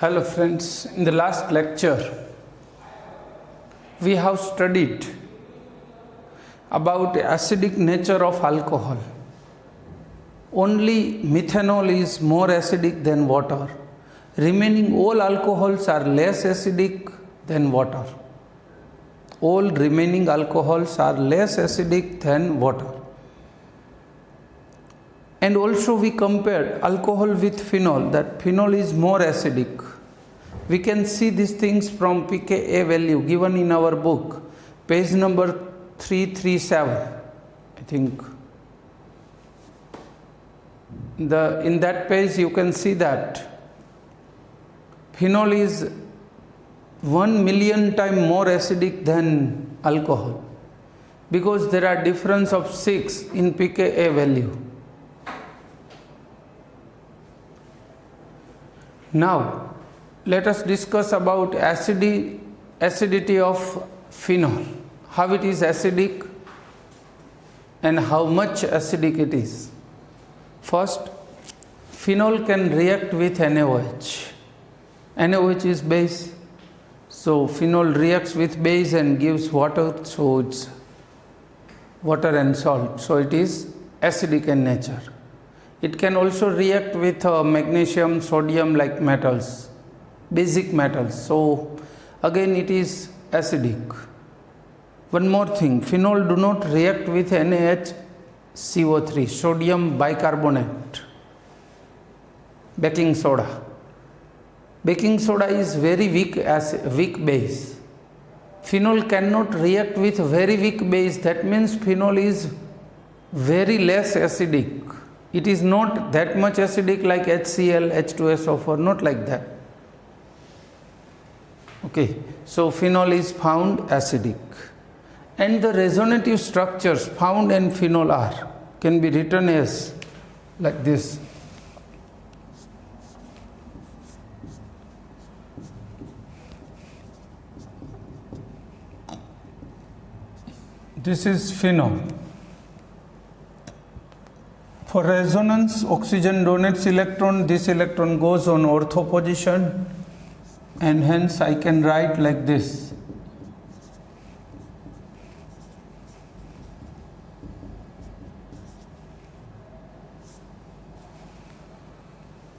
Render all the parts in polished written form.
Hello friends, in the last lecture we have studied about acidic nature of alcohol. Only methanol is more acidic than water. Remaining all alcohols are less acidic than water. All remaining alcohols are less acidic than water. And also we compared alcohol with phenol, that phenol is more acidic. We can see these things from pKa value given in our book, page number 337. I think in that page you can see that phenol is 1,000,000 times more acidic than alcohol, because there are difference of 6 in pKa value. Now let us discuss about acidity of phenol, how it is acidic and how much acidic it is. First, phenol can react with NaOH. NaOH is base, so phenol reacts with base and gives water, so it's water and salt, so it is acidic in nature. It can also react with magnesium, sodium like metals, basic metals, so again it is acidic. One more thing, phenol do not react with NaHCO3, sodium bicarbonate, baking soda. Baking soda is very weak base. Phenol cannot react with very weak base, that means phenol is very less acidic. It is not that much acidic like HCl, H2SO4, not like that. Okay, so phenol is found acidic. And the resonative structures found in phenol can be written as like this. This is phenol. For resonance, oxygen donates electron, this electron goes on ortho position, and hence I can write like this.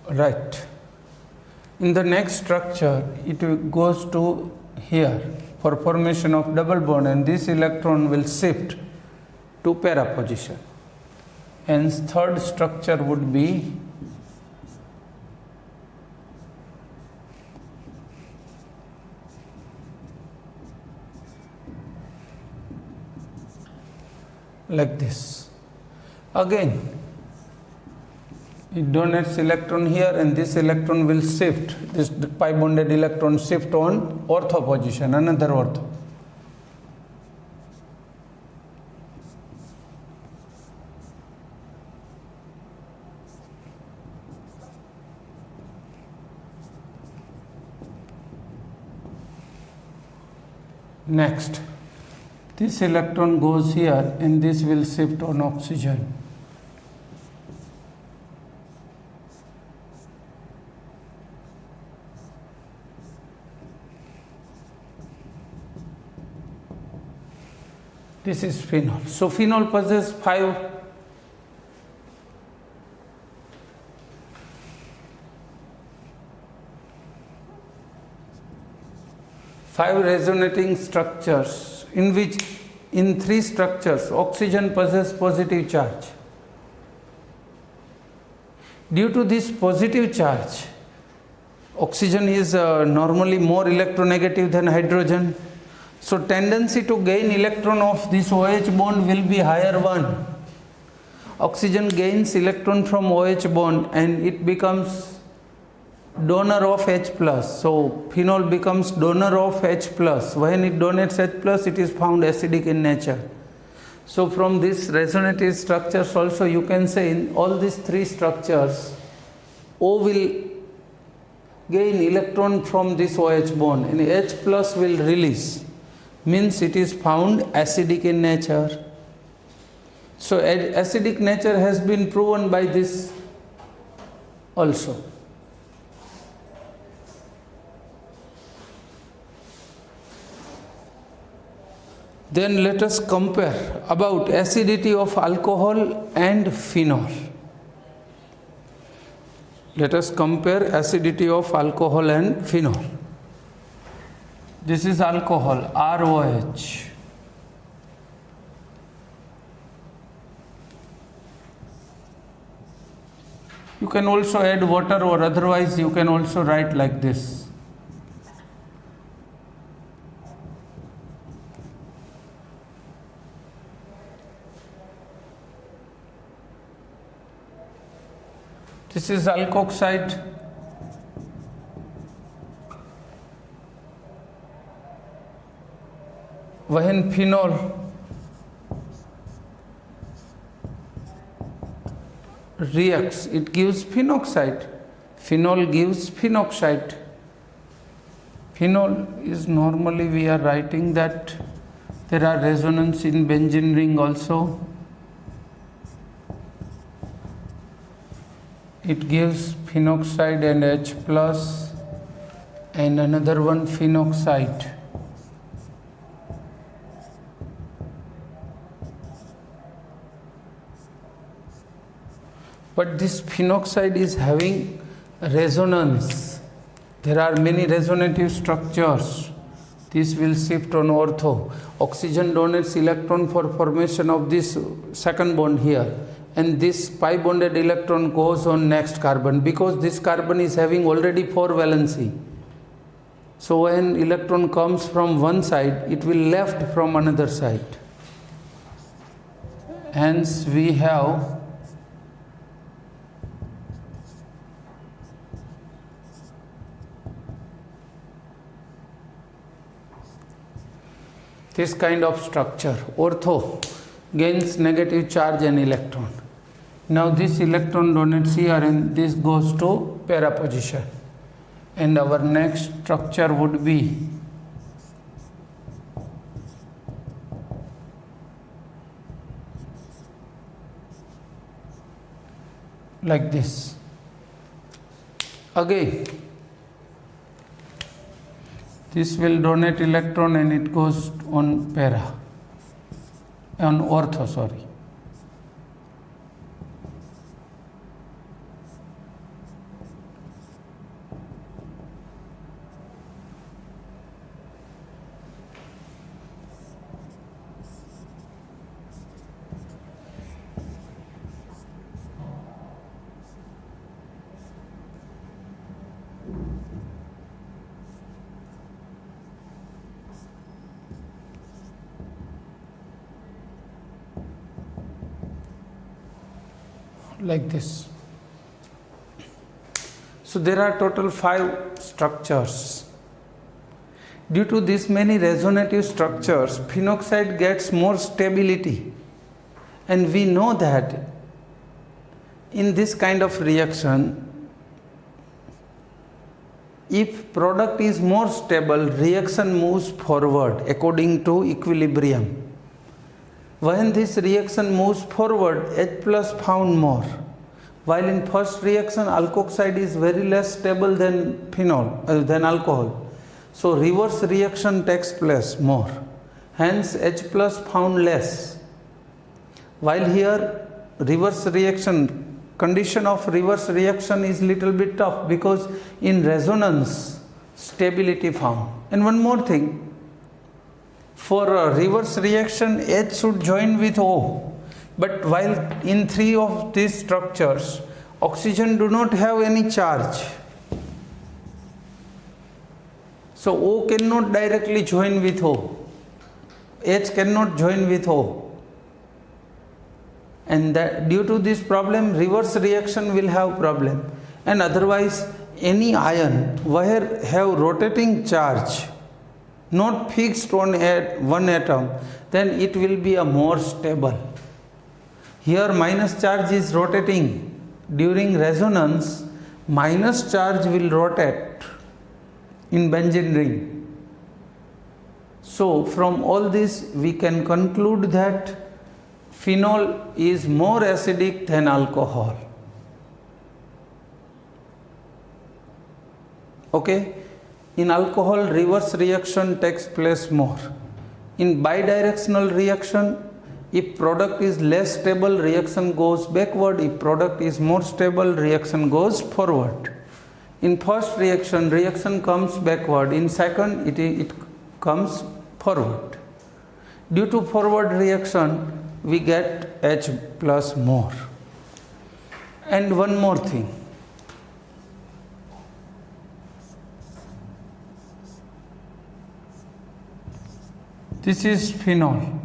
Right. In the next structure, it goes to here for formation of double bond, and this electron will shift to para position. Hence, third structure would be like this. Again, it donates electron here, and this electron will shift, this pi bonded electron shift on ortho position, another ortho. Next, this electron goes here and this will shift on oxygen. This is phenol. So phenol possesses five resonating structures, in which in 3 structures oxygen possesses positive charge. Due to this positive charge, oxygen is normally more electronegative than hydrogen, so tendency to gain electron of this OH bond will be higher one. Oxygen gains electron from OH bond and it becomes donor of H+. So phenol becomes donor of H+. When it donates H+, it is found acidic in nature. So from this resonative structures also you can say in all these 3 structures, O will gain electron from this OH bond and H+ will release. Means it is found acidic in nature. So acidic nature has been proven by this also. Then let us compare about acidity of alcohol and phenol. Let us compare acidity of alcohol and phenol. This is alcohol, ROH. You can also add water, or otherwise you can also write like this. This is alkoxide. When phenol reacts, it gives phenoxide. Phenol gives phenoxide. Phenol is normally, we are writing that there are resonance in benzene ring also. It gives phenoxide and H plus, and another one phenoxide. But this phenoxide is having resonance. There are many resonative structures. This will shift on ortho. Oxygen donates electron for formation of this second bond here, and this pi bonded electron goes on next carbon, because this carbon is having already 4 valency. So when electron comes from one side, it will left from another side. Hence we have this kind of structure. Ortho gains negative charge and electron. Now this electron donates here and this goes to para position. And our next structure would be like this. Again, this will donate electron and it goes on para, on ortho, sorry. Like this. So there are total 5 structures. Due to this many resonative structures, phenoxide gets more stability. And we know that in this kind of reaction, if product is more stable, reaction moves forward according to equilibrium. When this reaction moves forward, H plus found more. While in first reaction, alkoxide is very less stable than phenol, than alcohol. So reverse reaction takes place more. Hence H plus found less. While here reverse reaction, condition of reverse reaction is little bit tough, because in resonance stability found. And one more thing, for a reverse reaction, H should join with O. But while in 3 of these structures, oxygen do not have any charge. So O cannot directly join with O. H cannot join with O. And that due to this problem, reverse reaction will have problem. And otherwise, any ion where have rotating charge, not fixed on one atom, then it will be a more stable. Here minus charge is rotating. During resonance, minus charge will rotate in benzene ring. So from all this we can conclude that phenol is more acidic than alcohol. Okay? In alcohol, reverse reaction takes place more. In bidirectional reaction, if product is less stable, reaction goes backward. If product is more stable, reaction goes forward. In first reaction, reaction comes backward. In second, it comes forward. Due to forward reaction, we get H plus more. And one more thing. This is phenol.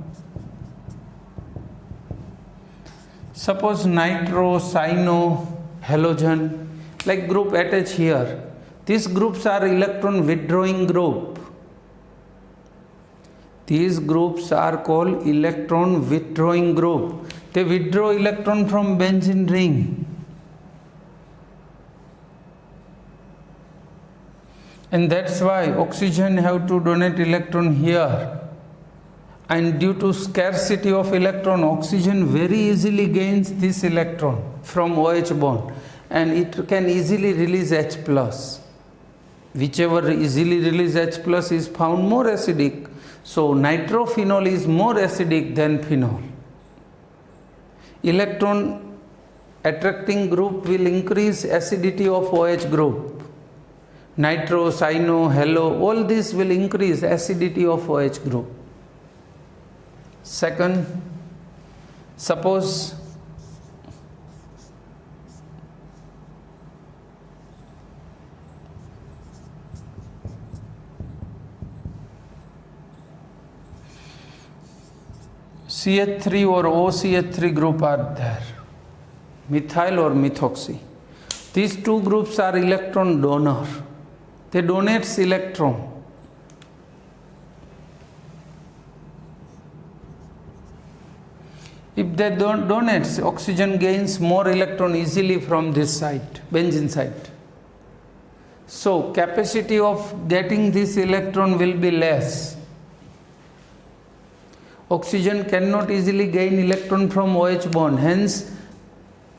Suppose nitro, cyano, halogen, like group attached here. These groups are electron withdrawing group. These groups are called electron withdrawing group. They withdraw electron from benzene ring. And that's why oxygen have to donate electron here. And due to scarcity of electron, oxygen very easily gains this electron from OH bond, and it can easily release H plus. Whichever easily release H plus is found more acidic. So nitrophenol is more acidic than phenol. Electron attracting group will increase acidity of OH group. Nitro, cyano, halo, all this will increase acidity of OH group. Second, suppose CH3 or OCH3 group are there, methyl or methoxy. These two groups are electron donor. They donate electron. If they don't donate, oxygen gains more electron easily from this side, benzene side. So capacity of getting this electron will be less. Oxygen cannot easily gain electron from OH bond, hence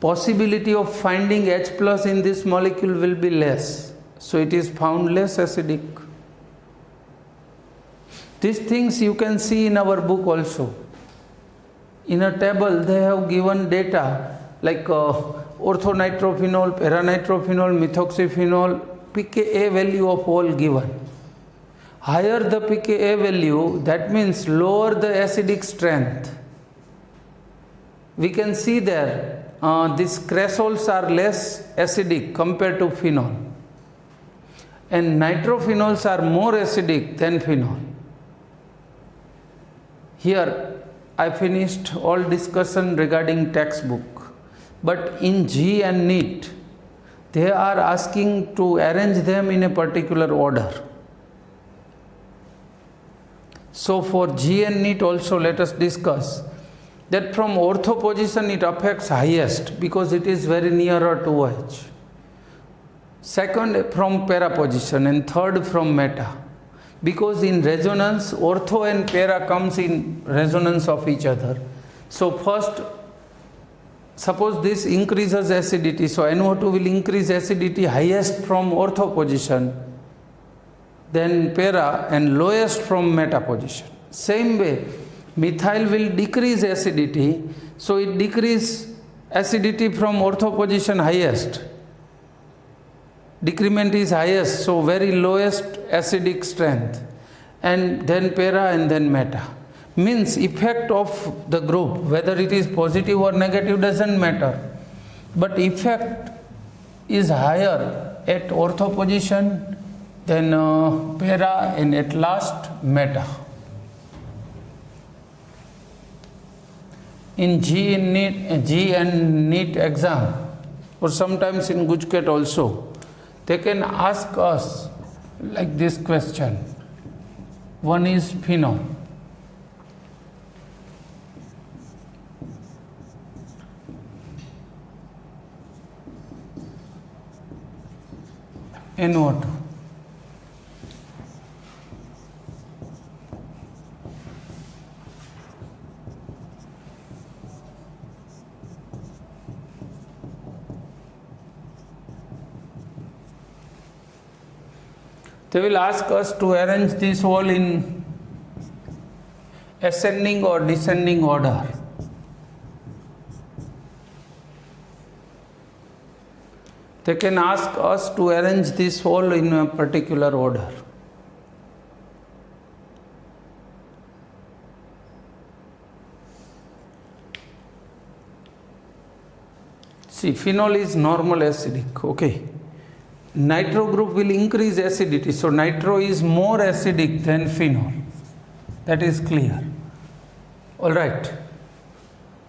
possibility of finding H plus in this molecule will be less. So it is found less acidic. These things you can see in our book also. In a table they have given data like orthonitrophenol, paranitrophenol, methoxyphenol, pKa value of all given. Higher the pKa value, that means lower the acidic strength. We can see there these cresols are less acidic compared to phenol, and nitrophenols are more acidic than phenol. Here I finished all discussion regarding textbook, but in G and NEET they are asking to arrange them in a particular order. So for G and NEET also let us discuss that from ortho position it affects highest because it is very nearer to OH. Second from para position, and third from meta. Because in resonance, ortho and para comes in resonance of each other. So first, suppose this increases acidity, so NO2 will increase acidity highest from ortho position, then para, and lowest from meta position. Same way, methyl will decrease acidity, so it decreases acidity from ortho position highest. Decrement is highest, so very lowest acidic strength, and then para and then meta. Means effect of the group, whether it is positive or negative doesn't matter, but effect is higher at ortho position then para, and at last meta. In G and NEET exam, or sometimes in GUJCAT also, they can ask us like this question. One is phenol. NO2. They will ask us to arrange this all in ascending or descending order. They can ask us to arrange this whole in a particular order. See, phenol is normal acidic, okay. Nitro group will increase acidity, so nitro is more acidic than phenol. That is clear. All right.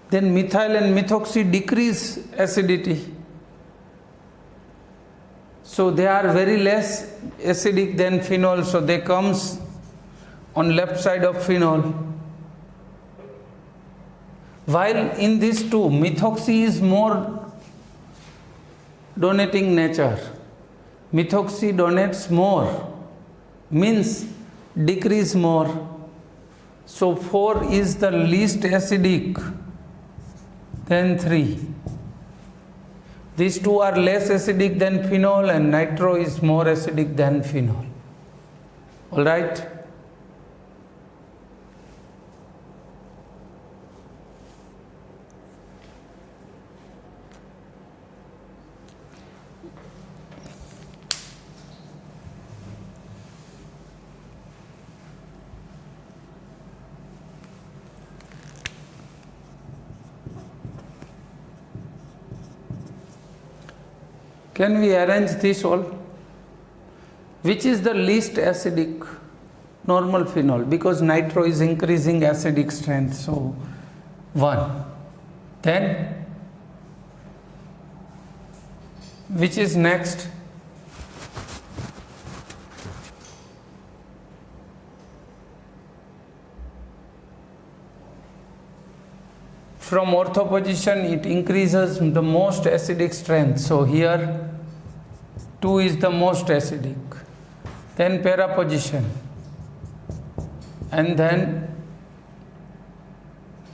Then methyl and methoxy decrease acidity. So they are very less acidic than phenol, so they comes on left side of phenol. While in these two, methoxy is more donating nature. Methoxy donates more, means decrease more. So 4 is the least acidic than 3. These two are less acidic than phenol and nitro is more acidic than phenol. All right? Can we arrange this all? Which is the least acidic? Normal phenol, because nitro is increasing acidic strength, so 1. Then, which is next? From ortho position, it increases the most acidic strength. So here 2 is the most acidic. Then para position. And then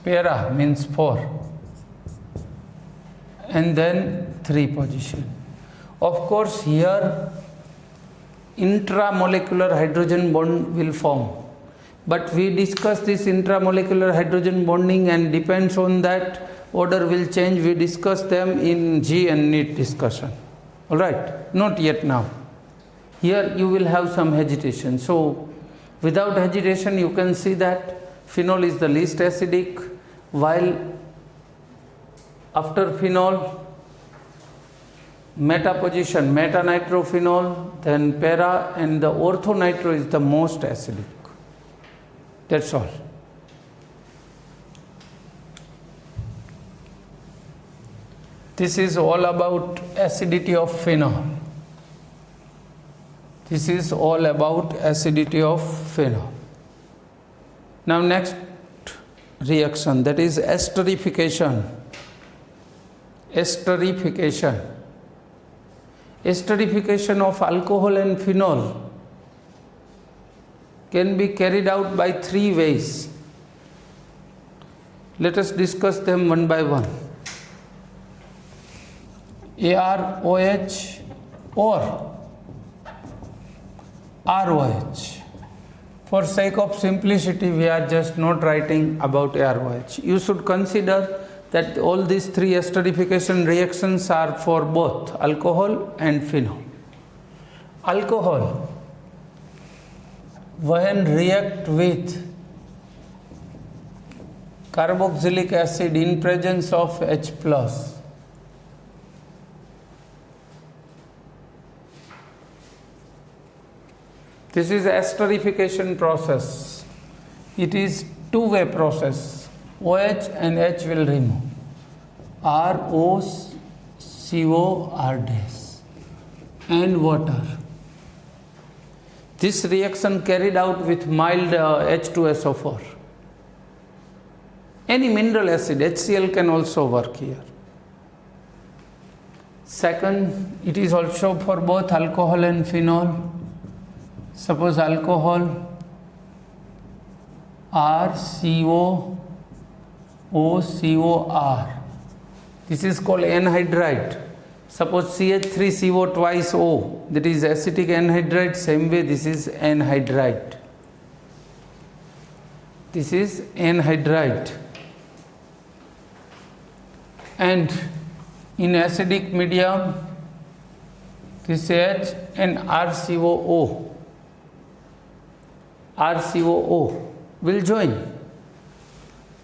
para means 4. And then 3 position. Of course, here intramolecular hydrogen bond will form. But we discuss this intramolecular hydrogen bonding, and depends on that order will change. We discuss them in G and NEET discussion. All right, not yet now. Here you will have some hesitation. So without hesitation you can see that phenol is the least acidic, while after phenol meta position, meta-nitrophenol, then para, and the ortho-nitro is the most acidic. That's all. This is all about acidity of phenol. This is all about acidity of phenol. Now next reaction, that is esterification. Esterification. Esterification of alcohol and phenol can be carried out by 3 ways. Let us discuss them one by one. AROH or ROH. For sake of simplicity, we are just not writing about ROH. You should consider that all these 3 esterification reactions are for both alcohol and phenol. Alcohol, when react with carboxylic acid in presence of H+, this is esterification process. It is two-way process. OH and H will remove. ROCO R dash and water. This reaction carried out with mild H2SO4. Any mineral acid, HCl, can also work here. Second, it is also for both alcohol and phenol. Suppose alcohol RCO OCOR. This is called anhydride. Suppose CH3CO twice O, that is acetic anhydride. Same way this is anhydride. This is anhydride. And in acidic medium, this H and RCOO will join.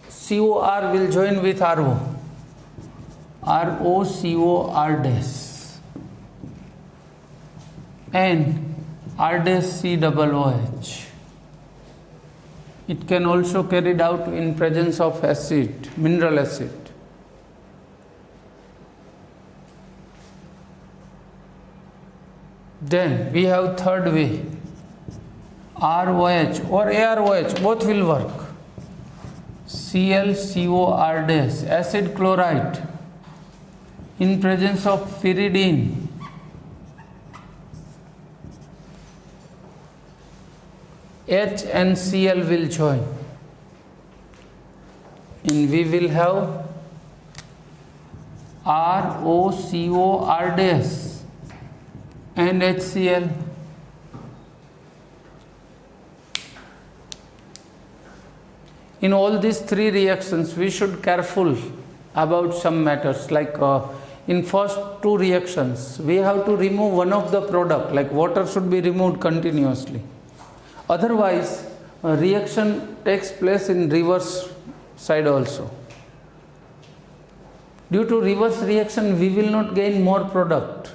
COR will join with RO. ROCOR dash. And R dash COOH. It can also carried out in presence of acid, mineral acid. Then we have third way, ROH or AROH, both will work. ClCOR dash, acid chloride in presence of pyridine. H and Cl will join. And we will have ROCOR dash and HCl. In all these three reactions, we should careful about some matters. Like in first two reactions, we have to remove one of the product. Like water should be removed continuously. Otherwise, a reaction takes place in reverse side also. Due to reverse reaction, we will not gain more product.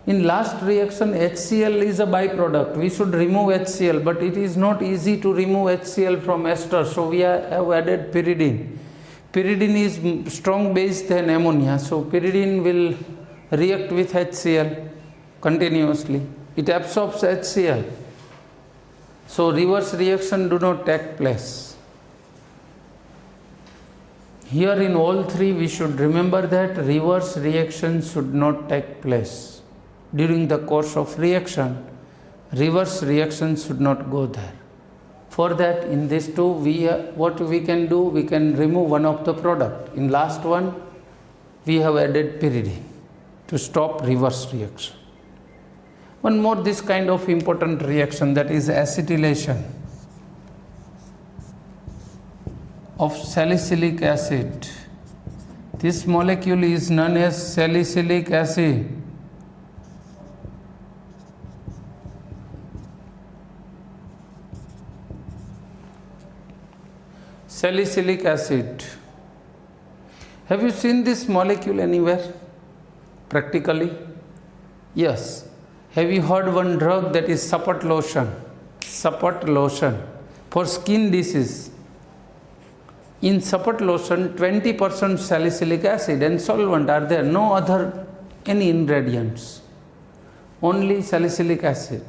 In last reaction, HCl is a byproduct. We should remove HCl, but it is not easy to remove HCl from ester, so we have added pyridine. Pyridine is strong base than ammonia, so pyridine will react with HCl continuously. It absorbs HCl. So reverse reaction do not take place. Here in all three, we should remember that reverse reaction should not take place. During the course of reaction, reverse reaction should not go there. For that, in these two, what we can do, we can remove one of the product. In last one, we have added pyridine to stop reverse reaction. One more this kind of important reaction, that is acetylation of salicylic acid. This molecule is known as salicylic acid. Salicylic acid. Have you seen this molecule anywhere? Practically? Yes. Have you heard one drug that is Support lotion? Support lotion for skin disease. In Support lotion, 20% salicylic acid and solvent are there. No other any ingredients. Only salicylic acid.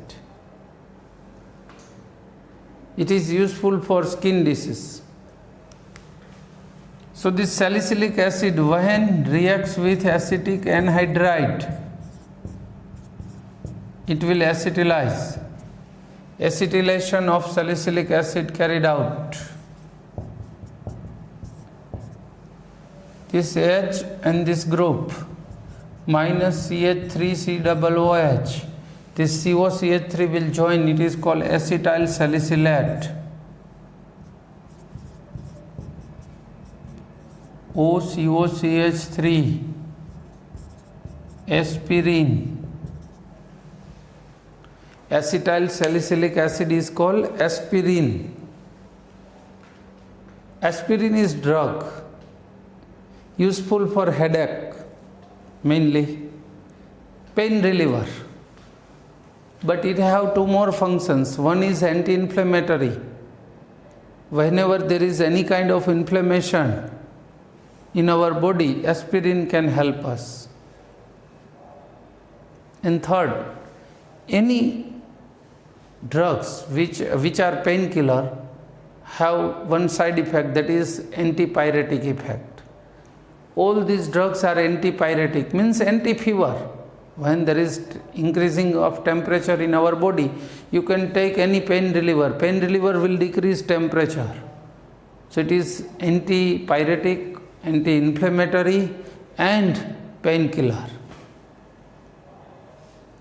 It is useful for skin disease. So this salicylic acid, when reacts with acetic anhydride, it will acetylize. Acetylation of salicylic acid carried out. This H and this group minus CH3COOH, this COCH3 will join. It is called acetyl salicylate. OCOCH3, aspirin. Acetyl salicylic acid is called aspirin. Aspirin is drug useful for headache, mainly pain reliever. But it have two more functions. One is anti-inflammatory. Whenever there is any kind of inflammation in our body, aspirin can help us. And third, any drugs which are painkiller have one side effect, that is antipyretic effect. All these drugs are antipyretic, means anti-fever. When there is increasing of temperature in our body, you can take any pain reliever. Pain reliever will decrease temperature. So it is antipyretic, anti-inflammatory and painkiller.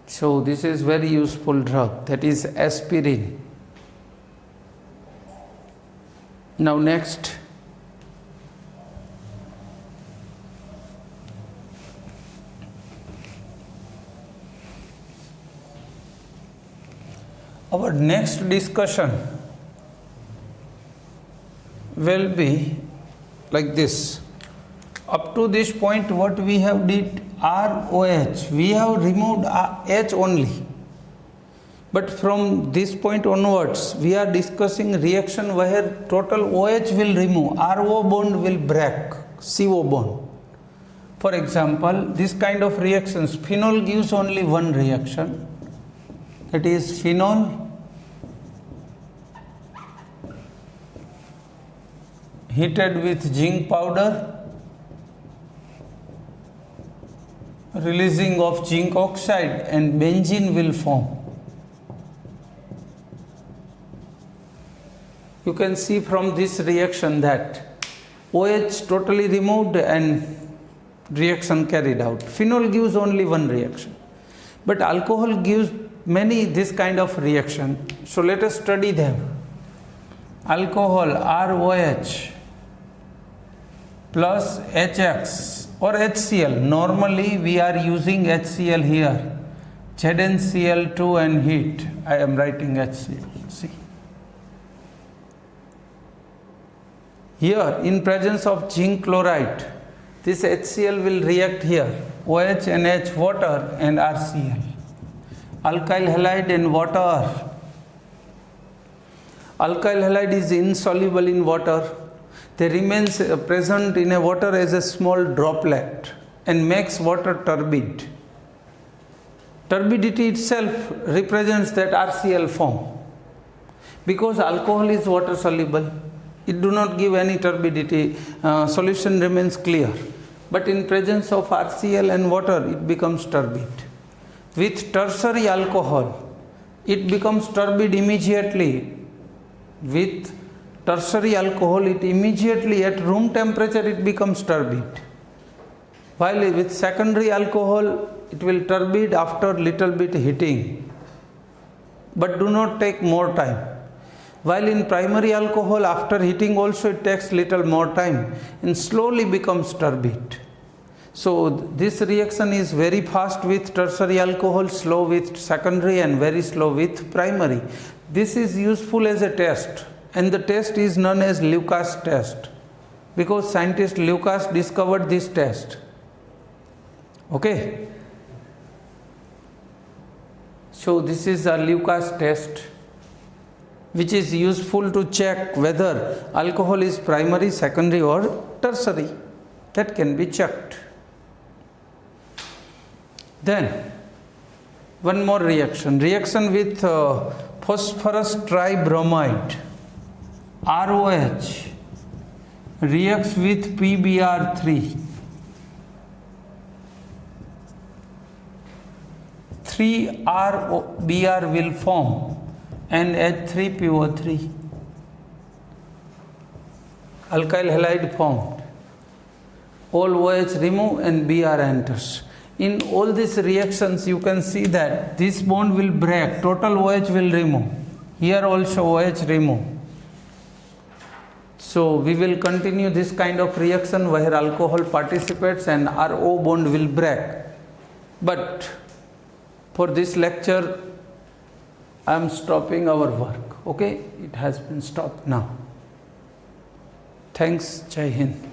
So this is very useful drug, that is aspirin. Now next, our next discussion will be like this. Up to this point, what we have did ROH, we have removed H only. But from this point onwards, we are discussing reaction where total OH will remove, RO bond will break, CO bond. For example, this kind of reactions, phenol gives only one reaction, that is phenol heated with zinc powder, releasing of zinc oxide, and benzene will form. You can see from this reaction that OH totally removed and reaction carried out. Phenol gives only one reaction, but alcohol gives many this kind of reaction. So let us study them. Alcohol ROH plus HX or HCl. Normally we are using HCl here. ZnCl2 and heat. I am writing HCl. See. Here, in presence of zinc chloride, this HCl will react here, OH and H, water and RCl. Alkyl halide and water. Alkyl halide is insoluble in water. They remain present in a water as a small droplet and makes water turbid. Turbidity itself represents that RCl form. Because alcohol is water soluble, it do not give any turbidity, solution remains clear. But in presence of RCl and water, it becomes turbid. With tertiary alcohol, it becomes turbid immediately. With tertiary alcohol, it immediately at room temperature, it becomes turbid. While with secondary alcohol, it will turbid after little bit heating. But do not take more time. While in primary alcohol, after heating also it takes little more time and slowly becomes turbid. So this reaction is very fast with tertiary alcohol, slow with secondary and very slow with primary. This is useful as a test, and the test is known as Lucas test because scientist Lucas discovered this test. Okay. So this is a Lucas test, which is useful to check whether alcohol is primary, secondary or tertiary. That can be checked. Then one more reaction with phosphorus tribromide, ROH, reacts with PBr3. 3RBr will form and H3PO3. Alkyl halide formed. All OH remove and Br enters. In all these reactions, you can see that this bond will break, total OH will remove. Here also OH remove. So we will continue this kind of reaction where alcohol participates and RO bond will break. But for this lecture, I am stopping our work. Okay, it has been stopped now. Thanks. Jai Hind.